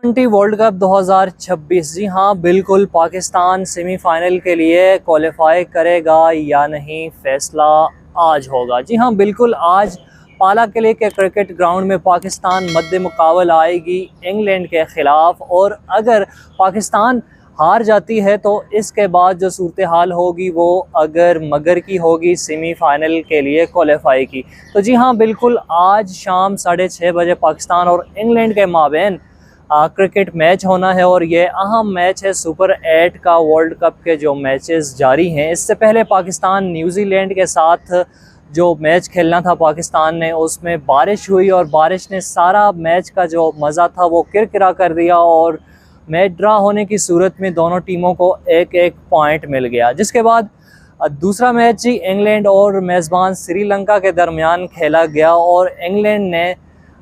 T20 world cup 2026। जी हाँ बिल्कुल, Pakistan semifinal के लिए क्वालिफाई करेगा या नहीं, फैसला आज होगा। जी हाँ बिल्कुल, आज पाला किले के क्रिकेट ग्राउंड में पाकिस्तान मद्दे मुकाबल आएगी इंग्लैंड के ख़िलाफ़। और अगर पाकिस्तान हार जाती है तो इसके बाद जो सूरत हाल होगी वो अगर मगर की होगी सेमीफाइनल के लिए क्वालिफाई की। तो जी हाँ बिल्कुल, आज शाम 6:30 बजे पाकिस्तान और इंग्लैंड के माबैन क्रिकेट मैच होना है। और ये अहम मैच है सुपर 8 का वर्ल्ड कप के जो मैचेस जारी हैं। इससे पहले पाकिस्तान न्यूजीलैंड के साथ जो मैच खेलना था पाकिस्तान ने, उसमें बारिश हुई और बारिश ने सारा मैच का जो मज़ा था वो किरकिरा कर दिया और मैच ड्रा होने की सूरत में दोनों टीमों को एक एक पॉइंट मिल गया। जिसके बाद दूसरा मैच जी इंग्लैंड और मेज़बान श्रीलंका के दरमियान खेला गया और इंग्लैंड ने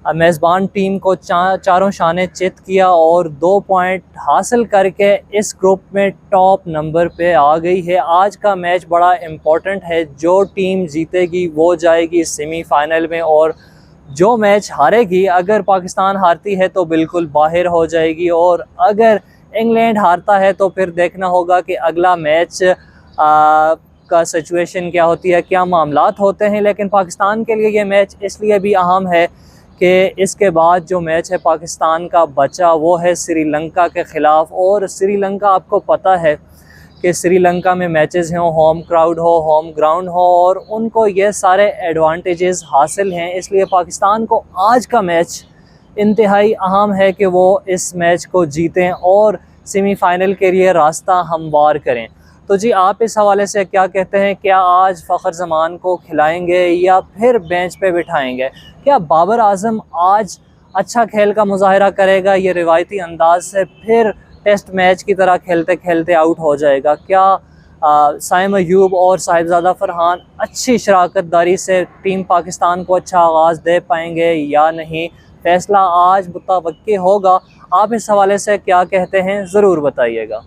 मेज़बान टीम को चारों शाने चित किया और 2 पॉइंट हासिल करके इस ग्रुप में टॉप नंबर पे आ गई है। आज का मैच बड़ा इम्पोर्टेंट है, जो टीम जीतेगी वो जाएगी सेमीफाइनल में और जो मैच हारेगी, अगर पाकिस्तान हारती है तो बिल्कुल बाहर हो जाएगी और अगर इंग्लैंड हारता है तो फिर देखना होगा कि अगला मैच का सिचुएशन क्या होती है, क्या मामलात होते हैं। लेकिन पाकिस्तान के लिए ये मैच इसलिए भी अहम है कि इसके बाद जो मैच है पाकिस्तान का बचा वो है श्रीलंका के ख़िलाफ़। और श्रीलंका, आपको पता है कि श्रीलंका में मैचेस हों, होम क्राउड हो, होम ग्राउंड हो, और उनको ये सारे एडवांटेजेस हासिल हैं। इसलिए पाकिस्तान को आज का मैच इंतहाई अहम है कि वो इस मैच को जीतें और सेमीफाइनल के लिए रास्ता हमवार करें। तो जी आप इस हवाले से क्या कहते हैं? क्या आज फ़खर ज़मान को खिलाएंगे या फिर बेंच पे बिठाएंगे? क्या बाबर आज़म आज अच्छा खेल का मुजाहरा करेगा, ये रिवायती अंदाज से फिर टेस्ट मैच की तरह खेलते खेलते आउट हो जाएगा? क्या साइम अयूब और साहिबजादा फरहान अच्छी शराकतदारी से टीम पाकिस्तान को अच्छा आगाज़ दे पाएंगे या नहीं? फ़ैसला आज मुतवक्किल होगा। आप इस हवाले से क्या कहते हैं, ज़रूर बताइएगा।